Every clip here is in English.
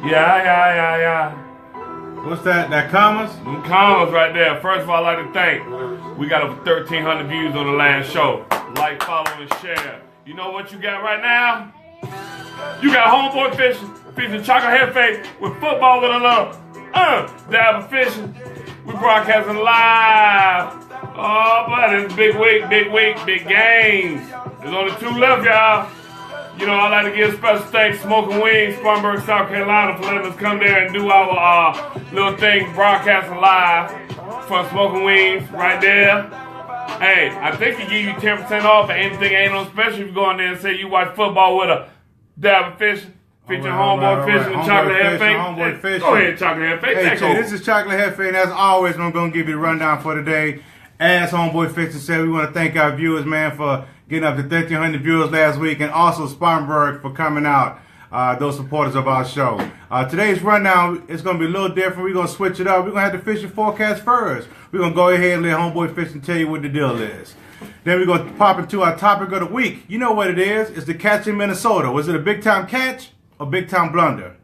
Yeah. What's that? That commas? Them commas right there. First of all, I'd like to thank. We got over 1,300 views on the last show. Like, follow, and share. You know what you got right now? You got Homeboy Fishing Chocolate Jefe with football with a love. Dab of fishing. We broadcasting live. Oh, but it's big week, big games. There's only 2 left, y'all. You know, I'd like to give special thanks to Smoking Wings, Spartanburg, South Carolina, for letting us come there and do our little thing, broadcasting live from Smoking Wings right there. Hey, I think he give you 10% off, and anything ain't on special if you go in there and say you watch football with a dab of fishing. Featuring Homeboy Fishing and Chocolate Jefe. Homeboy Fishing. Go ahead, Chocolate Jefe. Hey, this is Chocolate Jefe, and as always, I'm going to give you the rundown for today. As Homeboy Fishing said, we want to thank our viewers, man, for getting up to 1,300 viewers last week, and also Spartanburg for coming out, those supporters of our show. Today's rundown is going to be a little different. We're going to switch it up. We're going to have the fishing forecast first. We're going to go ahead and let Homeboy Fishing tell you what the deal is. Then we're going to pop into our topic of the week. You know what it is. It's the catch in Minnesota. Was it a big-time catch or big-time blunder?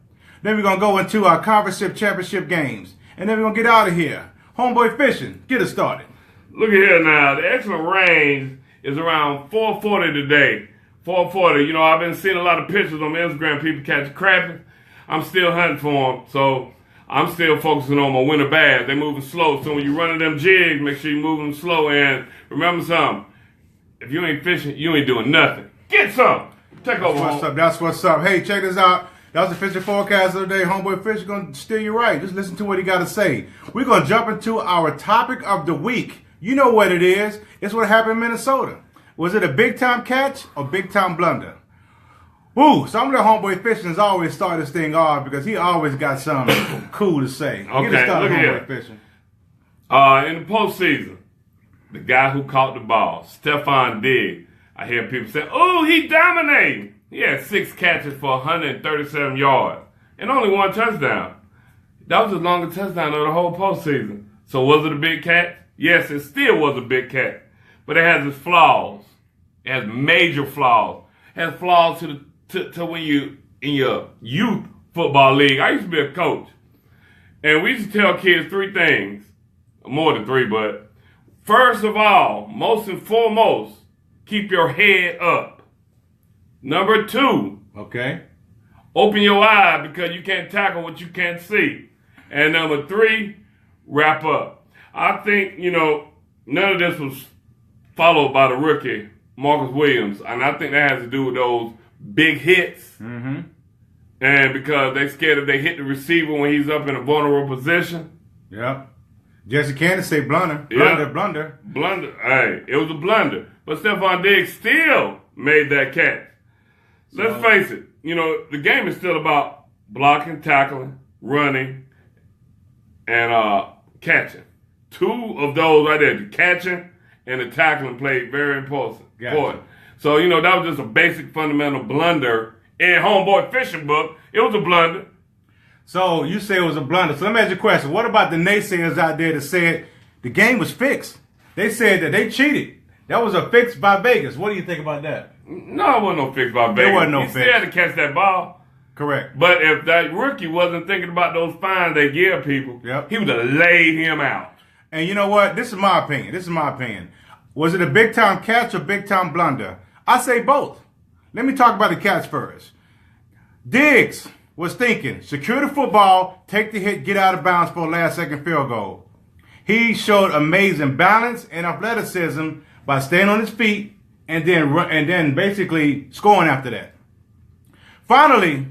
Then we're going to go into our conference championship games. And then we're going to get out of here. Homeboy Fishing, get us started. Look at here now. The excellent range is around 440 today. 440. You know, I've been seeing a lot of pictures on Instagram, people catching crappie. I'm still hunting for them, so I'm still focusing on my winter bass. They're moving slow, so when you're running them jigs, make sure you move them slow. And remember something, if you ain't fishing, you ain't doing nothing. Get some. Take over. That's what's up. Hey, check this out. That was the fishing forecast of the day. Homeboy Fish is going to steer you right. Just listen to what he got to say. We're going to jump into our topic of the week. You know what it is. It's what happened in Minnesota. Was it a big-time catch or big-time blunder? Woo! So I'm going to let Homeboy Fishing always start this thing off because he always got something cool to say. Okay, get it started, look Homeboy here. Fishing. In the postseason, the guy who caught the ball, Stephon Diggs, I hear people say, oh, he dominated. He had 6 catches for 137 yards and only 1 touchdown. That was the longest touchdown of the whole postseason. So was it a big catch? Yes, it still was a big catch. But it has its flaws. It has major flaws. It has flaws to when you in your youth football league. I used to be a coach. And we used to tell kids 3 things. More than 3, but first of all, most and foremost, keep your head up. Number 2, okay, open your eye because you can't tackle what you can't see. And number 3, wrap up. I think, you know, none of this was followed by the rookie, Marcus Williams. And I think that has to do with those big hits. Mm-hmm. And because they scared if they hit the receiver when he's up in a vulnerable position. Yep. Jesse Cannon say blunder. Blunder. Hey, it was a blunder. But Stephon Diggs still made that catch. Let's face it. You know, the game is still about blocking, tackling, running, and catching. 2 of those right there, the catching and the tackling, played very important. Gotcha. So, you know, that was just a basic fundamental blunder. In Homeboy Fishing book, it was a blunder. So you say it was a blunder. So let me ask you a question. What about the naysayers out there that said the game was fixed? They said that they cheated. That was a fix by Vegas. What do you think about that? No, it wasn't no fix by Vegas. There wasn't no he fix. He still had to catch that ball. Correct. But if that rookie wasn't thinking about those fines they give people, he would have laid him out. And you know what? This is my opinion. Was it a big-time catch or big-time blunder? I say both. Let me talk about the catch first. Diggs was thinking, secure the football, take the hit, get out of bounds for a last-second field goal. He showed amazing balance and athleticism by staying on his feet and then basically scoring after that. Finally,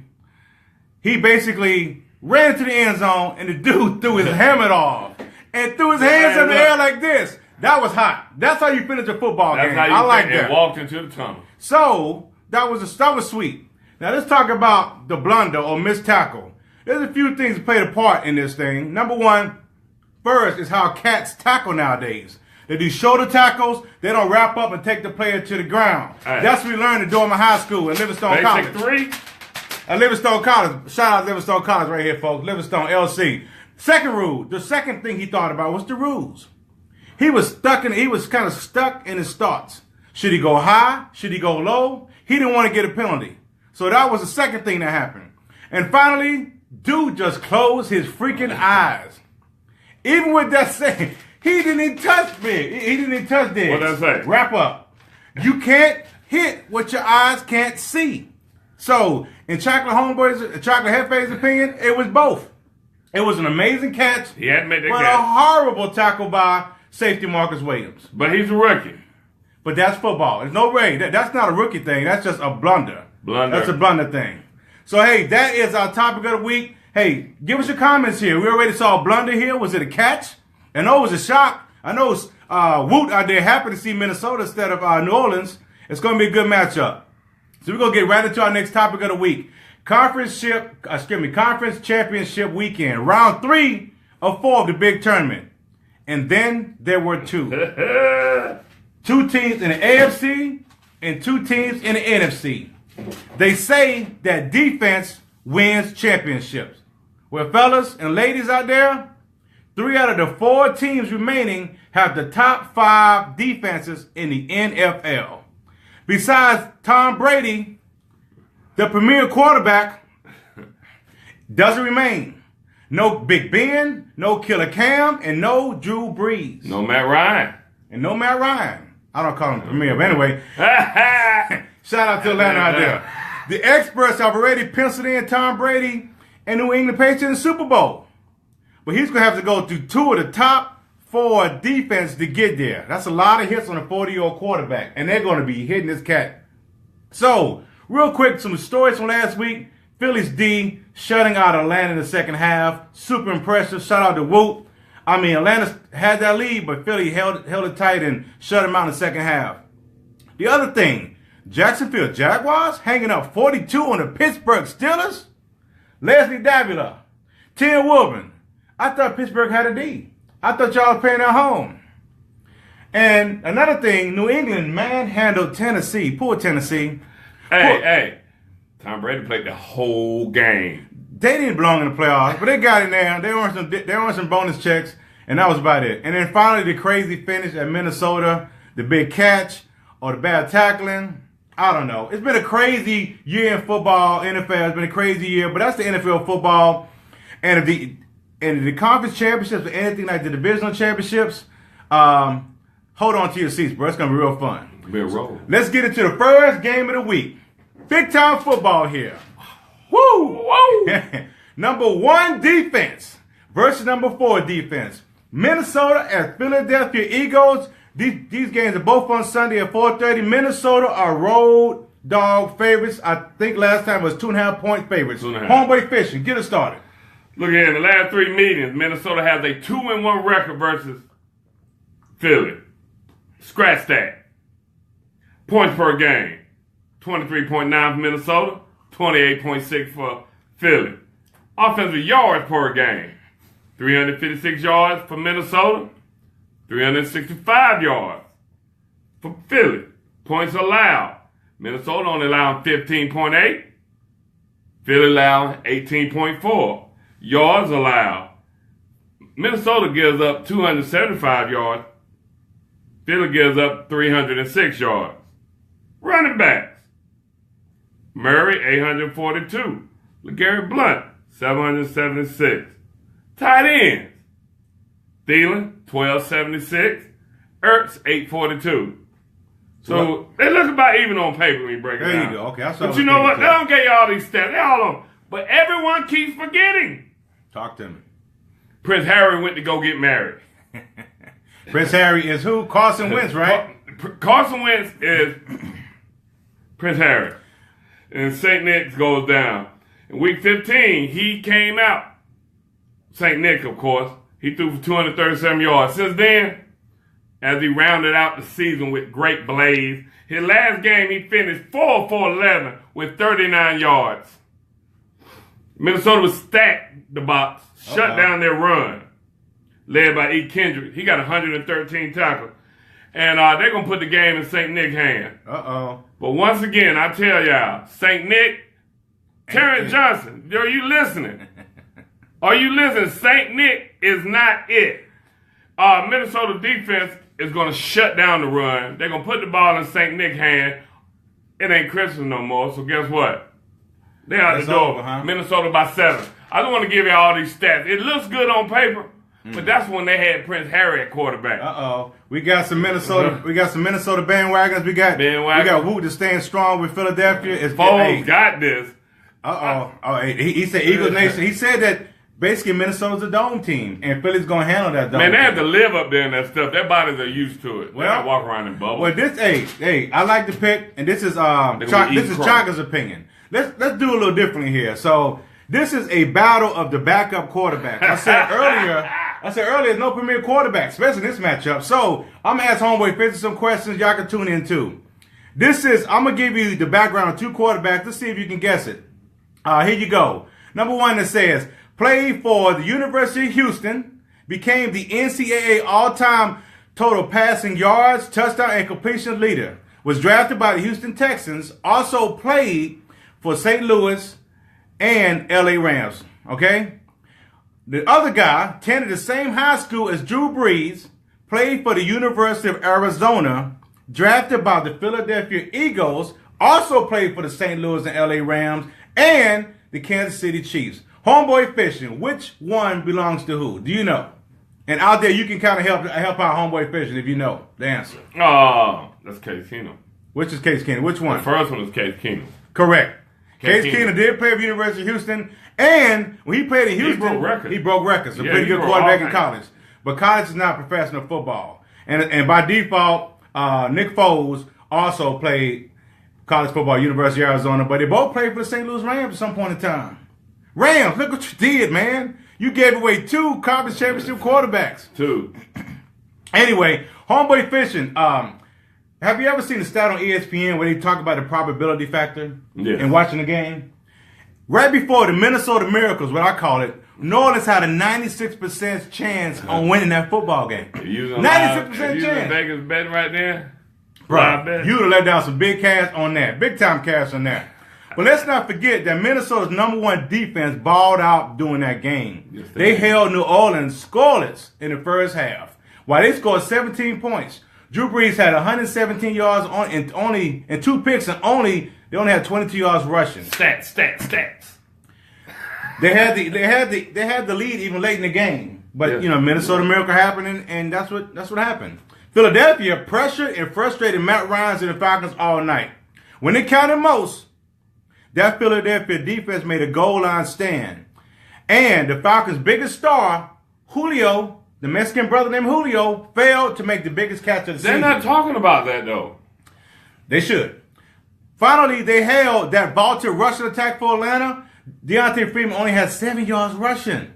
he basically ran to the end zone and the dude threw his helmet off and threw his hands in the air like this. That was hot. That's how you finish a football game. I like that. And walked into the tunnel. So that was sweet. Now let's talk about the blunder or missed tackle. There's a few things that played a part in this thing. Number 1, first is how cats tackle nowadays. They do shoulder tackles. They don't wrap up and take the player to the ground. Right. That's what we learned at Dorman High School and Livingstone College. Basic 3. At Livingstone College. Shout out Livingstone College right here, folks. Livingstone LC. Second rule. The second thing he thought about was the rules. He was kind of stuck in his thoughts. Should he go high? Should he go low? He didn't want to get a penalty. So that was the second thing that happened. And finally, dude just closed his freaking eyes. Even with that saying, he didn't even touch me. He didn't even touch this. What did I say? Wrap up. You can't hit what your eyes can't see. So, in Chocolate Jefe's opinion, it was both. It was an amazing catch. He had to make that but catch. a horrible tackle by safety Marcus Williams. But he's a rookie. But that's football. There's no way. That's not a rookie thing. That's just a blunder. That's a blunder thing. So, hey, that is our topic of the week. Hey, give us your comments here. We already saw a blunder here. Was it a catch? I know it was a shock. I know Woot out there happy to see Minnesota instead of New Orleans. It's going to be a good matchup. So we're going to get right into our next topic of the week. Conference championship weekend. Round 3 of 4 of the big tournament. And then there were 2. 2 teams in the AFC and 2 teams in the NFC. They say that defense wins championships. Well, fellas and ladies out there, 3 out of the 4 teams remaining have the top 5 defenses in the NFL. Besides Tom Brady, the premier quarterback doesn't remain. No Big Ben, no Killer Cam, and no Drew Brees. No Matt Ryan. And no Matt Ryan. I don't call him premier, but anyway. Shout out to Atlanta out there. The experts have already penciled in Tom Brady and New England Patriots in the Super Bowl. But he's going to have to go through 2 of the top 4 defense to get there. That's a lot of hits on a 40-year-old quarterback. And they're going to be hitting this cat. So, real quick, some stories from last week. Philly's D shutting out Atlanta in the second half. Super impressive. Shout out to Woot. I mean, Atlanta had that lead, but Philly held it tight and shut him out in the second half. The other thing, Jacksonville Jaguars hanging up 42 on the Pittsburgh Steelers. Leslie Davila, Tim Wilburn. I thought Pittsburgh had a D. I thought y'all were playing at home. And another thing, New England manhandled Tennessee. Poor Tennessee. Hey. Tom Brady played the whole game. They didn't belong in the playoffs, but they got in there. They earned some bonus checks, and that was about it. And then finally, the crazy finish at Minnesota, the big catch or the bad tackling. I don't know. It's been a crazy year in football, NFL. It's been a crazy year, but that's the NFL football. And if the conference championships or anything like the divisional championships, hold on to your seats, bro. It's going to be real fun. Be a roll. Let's get into the first game of the week. Big time football here. Woo! Whoa! Number 1 defense versus number 4 defense. Minnesota at Philadelphia Eagles. These games are both on Sunday at 4:30. Minnesota are road dog favorites. I think last time it was 2.5 point favorites. 2.5. Homeboy Fishing, get us started. Look here, in the last 3 meetings, Minnesota has a 2-1 record versus Philly. Scratch that. Points per game. 23.9 for Minnesota, 28.6 for Philly. Offensive yards per game. 356 yards for Minnesota, 365 yards for Philly. Points allowed. Minnesota only allowing 15.8. Philly allowing 18.4. Yards allowed. Minnesota gives up 275 yards. Philly gives up 306 yards. Running backs. Murray, 842. LeGarrette Blount, 776. Tight ends. Thielen, 1276. Ertz, 842. So they look about even on paper when you break it down. There you go. Okay, but you know what? They don't get you all these stats. They all on. But everyone keeps forgetting. Talk to me. Prince Harry went to go get married. Prince Harry is who? Carson Wentz, right? Carson Wentz is Prince Harry. And St. Nick's goes down. In week 15, he came out. St. Nick, of course. He threw for 237 yards. Since then, as he rounded out the season with great blaze, his last game he finished 4 for 11 with 39 yards. Minnesota was stacked the box, shut down their run, led by E. Kendrick. He got 113 tackles. And they're going to put the game in St. Nick's hand. But once again, I tell y'all, St. Nick, Terrence Johnson, are you listening? Are you listening? St. Nick is not it. Minnesota defense is going to shut down the run. They're going to put the ball in St. Nick's hand. It ain't Christmas no more, so guess what? They out the door. Over, huh? Minnesota by 7. I don't want to give you all these stats. It looks good on paper, but that's when they had Prince Harry at quarterback. We got some Minnesota. We got some Minnesota bandwagons. We got Woot to stand strong with Philadelphia. Foles got this. He said Eagle Nation. He said that basically Minnesota's a dome team, and Philly's gonna handle that dome. Man, they team. have to live up there and that stuff. Their bodies are used to it. They Well, don't walk around in bubbles. Well, I like the pick, and this is Chaka's opinion. Let's do a little differently here. So this is a battle of the backup quarterbacks. I said earlier, no premier quarterback, especially in this matchup. So I'm gonna ask Homeboy Fishing some questions. Y'all can tune in too. I'm gonna give you the background of two quarterbacks. Let's see if you can guess it. Here you go. Number one that says, played for the University of Houston, became the NCAA all-time total passing yards, touchdown, and completion leader. Was drafted by the Houston Texans. Also played for St. Louis and LA Rams. Okay? The other guy attended the same high school as Drew Brees, played for the University of Arizona, drafted by the Philadelphia Eagles, also played for the St. Louis and LA Rams, and the Kansas City Chiefs. Homeboy Fishing, which one belongs to who? Do you know? And out there, you can kind of help out Homeboy Fishing if you know the answer. Oh, that's Case Keenum. Which is Case Keenum? Which one? The first one is Case Keenum. Correct. Case Keenum did play for the University of Houston, and when he played in Houston, he broke records. A pretty good quarterback in college. But college is not professional football. And by default, Nick Foles also played college football at University of Arizona, but they both played for the St. Louis Rams at some point in time. Rams, look what you did, man. You gave away 2 conference championship quarterbacks. 2. Anyway, Homeboy Fishing. Have you ever seen the stat on ESPN where they talk about the probability factor in watching the game? Right before the Minnesota Miracles, what I call it, New Orleans had a 96% chance on winning that football game. 96% chance. Vegas betting right there. Bro, you would have let down some big cash on that. Big time cash on that. But let's not forget that Minnesota's #1 defense balled out during that game. Yes, they held New Orleans scoreless in the first half, while they scored 17 points. Drew Brees had 117 yards and 2 picks, and they only had 22 yards rushing. Stats. They had the lead even late in the game, but Minnesota Miracle happened, and that's what happened. Philadelphia pressured and frustrated Matt Ryan and the Falcons all night. When it counted most, that Philadelphia defense made a goal line stand. And the Falcons' biggest star, Julio, the Mexican brother named Julio, failed to make the biggest catch of the season. They're not talking about that, though. They should. Finally, they held that vaulted rushing attack for Atlanta. Deontay Freeman only had 7 yards rushing.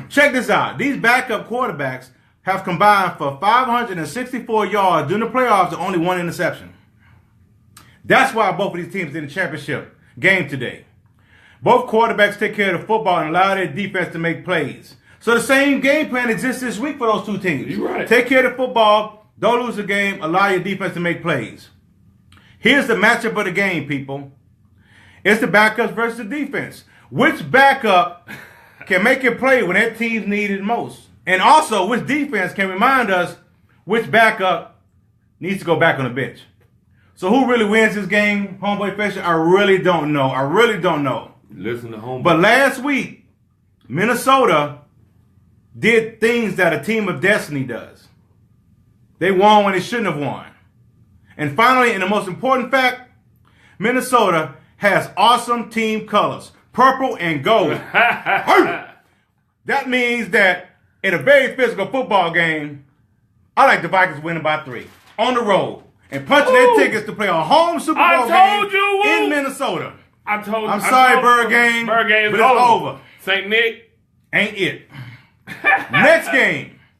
Check this out. These backup quarterbacks have combined for 564 yards during the playoffs and only 1 interception. That's why both of these teams in the championship game today. Both quarterbacks take care of the football and allow their defense to make plays. So the same game plan exists this week for those two teams. You're right. Take care of the football, don't lose the game, allow your defense to make plays. Here's the matchup of the game, people. It's the backups versus the defense. Which backup can make a play when their teams need it most? And also, which defense can remind us which backup needs to go back on the bench? So who really wins this game, Homeboy Fishing? I really don't know. Listen to Homeboy. But last week, Minnesota did things that a team of destiny does. They won when they shouldn't have won. And finally, and the most important fact, Minnesota has awesome team colors, purple and gold. That means that in a very physical football game, I like the Vikings winning by 3 on the road and punching their tickets to play a home Super Bowl game in Minnesota. I'm sorry, Bird Game, but it's over. St. Nick ain't it.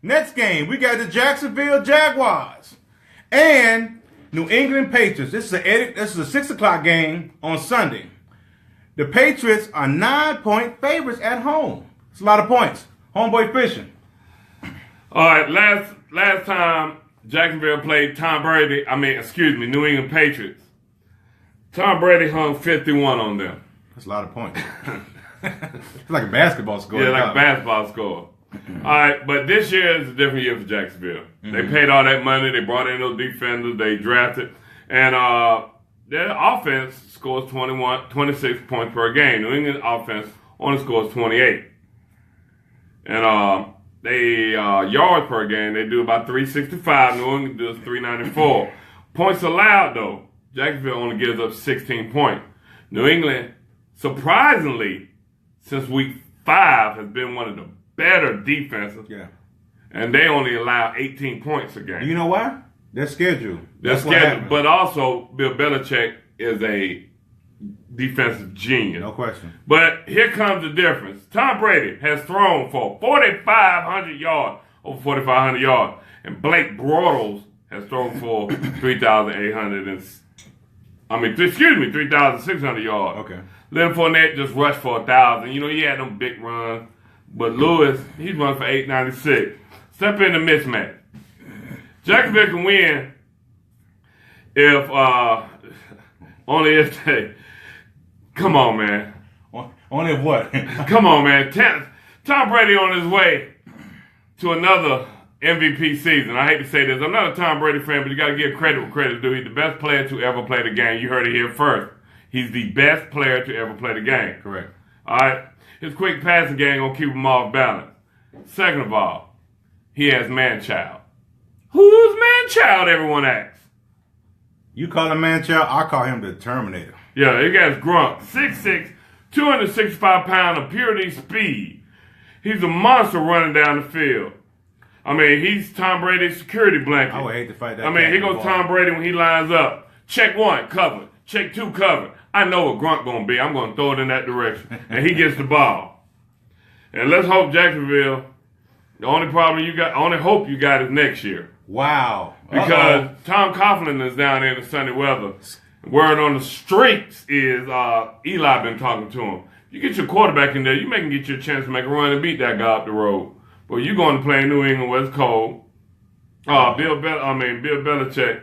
Next game, we got the Jacksonville Jaguars and New England Patriots. This is a 6 o'clock game on Sunday. The Patriots are 9-point favorites at home. It's a lot of points. Homeboy Fishing. All right, last time Jacksonville played New England Patriots. Tom Brady hung 51 on them. That's a lot of points. It's like a basketball score. Yeah, like a basketball score. All right, but this year is a different year for Jacksonville. They paid all that money. They brought in those defenders. They drafted. And their offense scores 26 points per game. New England offense only scores 28. And they yards per game, they do about 365. New England does 394. Points allowed, though, Jacksonville only gives up 16 points. New England, surprisingly, since week 5, has been one of the better defenses. Yeah. And they only allow 18 points a game. You know why? Their schedule. Their schedule. But also, Bill Belichick is a defensive genius. No question. But here comes the difference. Tom Brady has thrown for 4,500 yards, over 4,500 yards. And Blake Bortles has thrown for 3,600 yards. Okay. Leonard Fournette just rushed for 1,000. You know, he had them big runs. But Lewis, he's run for 896. Step in the mismatch. Jacksonville can win if only if they. Come on, man. Only if what? Come on, man. Tom Brady on his way to another MVP season. I hate to say this. I'm not a Tom Brady fan, but you got to give credit where credit's due. He's the best player to ever play the game. You heard it here first. He's the best player to ever play the game. Correct. All right? His quick passing game going to keep him off balance. Second of all, he has man-child. Who's man-child, everyone asks? You call him man-child, I call him the Terminator. Yeah, he got Grunt. 6'6", 265 pound of purity speed. He's a monster running down the field. I mean, he's Tom Brady's security blanket. I would hate to fight that. I mean, here goes Tom Brady when he lines up. Check 1, covered. Check 2, covered. I know what Grunt going to be. I'm going to throw it in that direction. And he gets the ball. And let's hope Jacksonville, the only hope you got is next year. Wow. Because Tom Coughlin is down there in the sunny weather. Word on the streets is Eli been talking to him. You get your quarterback in there, you may get you a chance to make a run and beat that guy up the road. But you're going to play in New England where it's cold. Bill Belichick.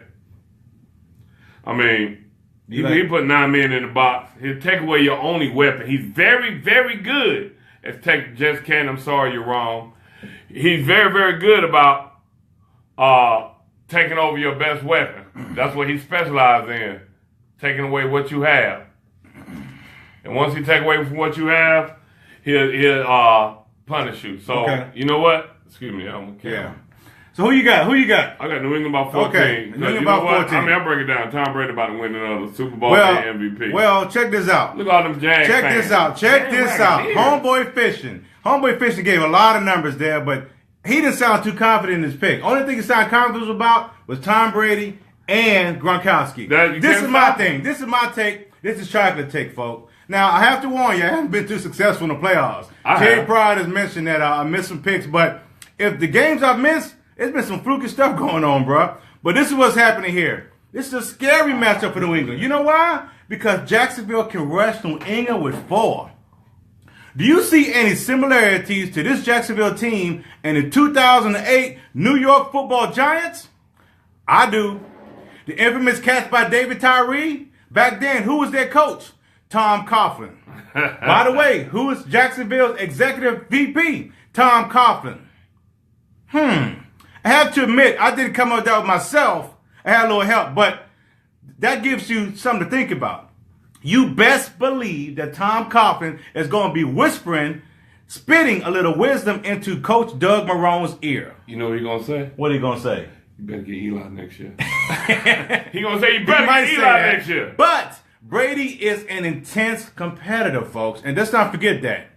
I mean, he put 9 men in the box. He'll take away your only weapon. He's very, very good at just can't. I'm sorry, you're wrong. He's very, very good about taking over your best weapon. That's what he specializes in, taking away what you have. And once he take away from what you have, he'll punish you. So, You know what? Excuse me, I'm okay. Yeah. So who you got? I got New England about 14. Okay, New England about 14. I mean, I'll break it down. Tom Brady about to win another Super Bowl and MVP. Well, check this out. Look at all them Jags Check fans. this out. Homeboy Fishing. Homeboy Fishing gave a lot of numbers there, but he didn't sound too confident in his pick. Only thing he sounded confident about was Tom Brady and Gronkowski. This is my thing. This is my take. This is chocolate take, folks. Now, I have to warn you, I haven't been too successful in the playoffs. Terry Pride has mentioned that I missed some picks, but if the games I've missed, it's been some fluky stuff going on, bro. But this is what's happening here. This is a scary matchup for New England. You know why? Because Jacksonville can rush New England with 4. Do you see any similarities to this Jacksonville team and the 2008 New York Football Giants? I do. The infamous catch by David Tyree. Back then, who was their coach? Tom Coughlin. By the way, who is Jacksonville's executive VP? Tom Coughlin. I have to admit, I didn't come up with that myself. I had a little help, but that gives you something to think about. You best believe that Tom Coughlin is going to be whispering, spitting a little wisdom into Coach Doug Marrone's ear. You know what he's going to say? What are you going to say? You better get Eli next year. He's going to say you better get Eli next year. But Brady is an intense competitor, folks, and let's not forget that.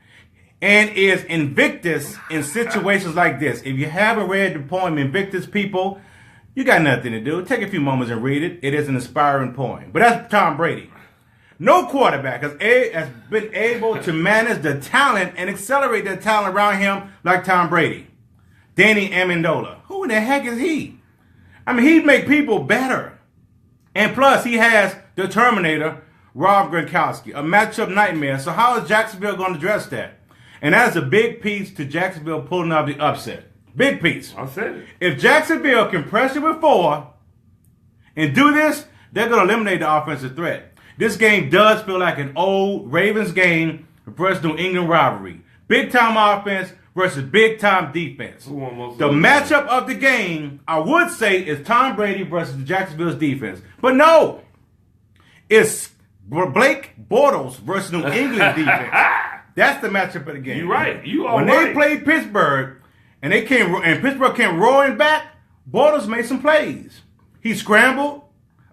And is Invictus in situations like this. If you haven't read the poem Invictus, people, you got nothing to do. Take a few moments and read it. It is an inspiring poem. But that's Tom Brady. No quarterback has been able to manage the talent and accelerate the talent around him like Tom Brady. Danny Amendola. Who in the heck is he? I mean, he'd make people better. And plus, he has the Terminator, Rob Gronkowski, a matchup nightmare. So how is Jacksonville going to address that? And that's a big piece to Jacksonville pulling off the upset. Big piece. I said it. If Jacksonville can pressure with 4 and do this, they're going to eliminate the offensive threat. This game does feel like an old Ravens game versus New England rivalry. Big-time offense versus big-time defense. Who won most The of them? matchup of the game, I would say, is Tom Brady versus the Jacksonville's defense. But no, it's Blake Bortles versus New England defense. That's the matchup of the game. You're right. You are When right. they played Pittsburgh, and Pittsburgh came roaring back, Bortles made some plays. He scrambled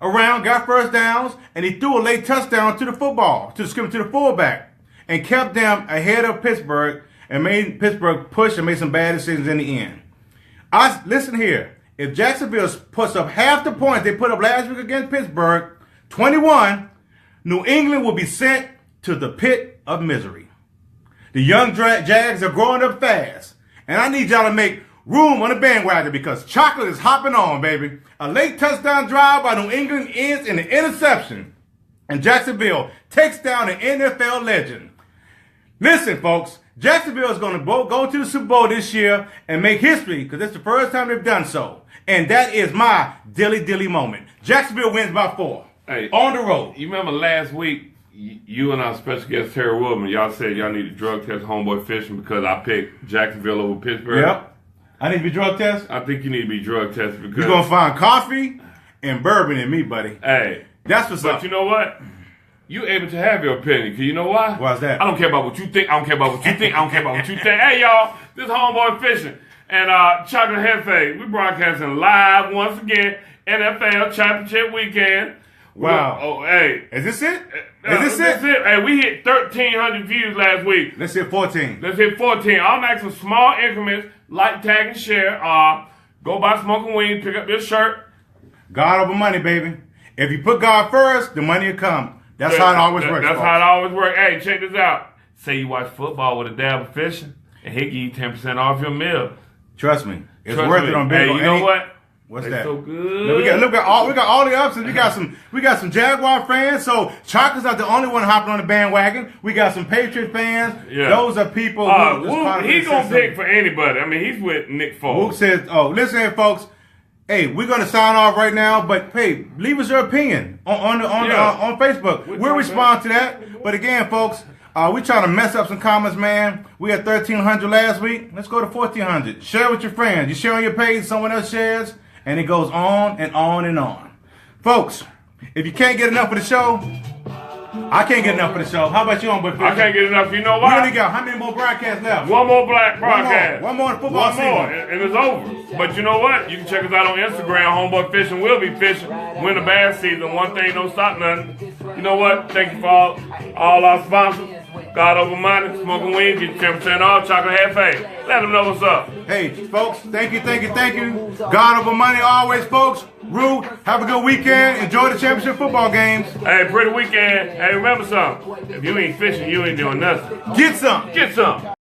around, got first downs, and he threw a late touchdown to the fullback, and kept them ahead of Pittsburgh and made Pittsburgh push and made some bad decisions in the end. Listen here. If Jacksonville puts up half the points they put up last week against Pittsburgh, 21, New England will be sent to the pit of misery. The young Jags are growing up fast, and I need y'all to make room on the bandwagon because chocolate is hopping on, baby. A late touchdown drive by New England ends in an interception, and Jacksonville takes down an NFL legend. Listen, folks, Jacksonville is going to go to the Super Bowl this year and make history because it's the first time they've done so. And that is my dilly moment. Jacksonville wins by 4. Hey, on the road. You remember last week, you and our special guest, Terry Woodman, y'all said y'all need to drug test Homeboy Fishing because I picked Jacksonville over Pittsburgh. Yep. I need to be drug tested? I think you need to be drug tested because... You're going to find coffee and bourbon in me, buddy. Hey. That's what's up. But you know what? You're able to have your opinion. Because you know why? Why's that? I don't care about what you think. I don't care about what you think. I don't care about what you think. Hey, y'all. This is Homeboy Fishing. And Chocolate Jefe. We broadcasting live once again. NFL Championship Weekend. Wow. Oh, hey. Is this it? Is this it? Hey, we hit 1,300 views last week. Let's hit 14. Let's hit 14. I'm asking small increments. Like, tag, and share. Go buy smoking weed. Pick up your shirt. God over money, baby. If you put God first, the money will come. That's how it always works. That's folks. how it always works. Hey, check this out. Say you watch football with a dab of fishing, and he'll give you 10% off your meal. Trust me. It's Trust worth me. it on Hey, big. you know what? What's They that? so good. Look, we got all the options. We got some Jaguar fans. So Chocolate's not the only one hopping on the bandwagon. We got some Patriot fans. Yeah. Those are people who Woo, he's gonna pick for anybody. I mean, he's with Nick Foles. Who says, "Oh, listen here, folks. Hey, we're gonna sign off right now, but hey, leave us your opinion on Facebook. We'll respond to that. But again, folks, we trying to mess up some comments, man. We had 1,300 last week. Let's go to 1,400. Share with your friends. You share on your page, someone else shares, and it goes on and on and on. Folks, if you can't get enough of the show, I can't get enough of the show. How about you, Homeboy Fishing? I can't get enough. You know We why? only got how many more broadcasts left? One more black broadcast. One more in football One season. more, and it's over. But you know what? You can check us out on Instagram. Homeboy Fishing will be fishing. Win the bad season. One thing don't stop nothing. You know what? Thank you for all our sponsors. God over money, smoking weed, get 10% off, Chocolate Jefe. Let them know what's up. Hey, folks, thank you. God over money always, folks. Rue, have a good weekend. Enjoy the championship football games. Hey, pretty weekend. Hey, remember something. If you ain't fishing, you ain't doing nothing. Get some. Get some.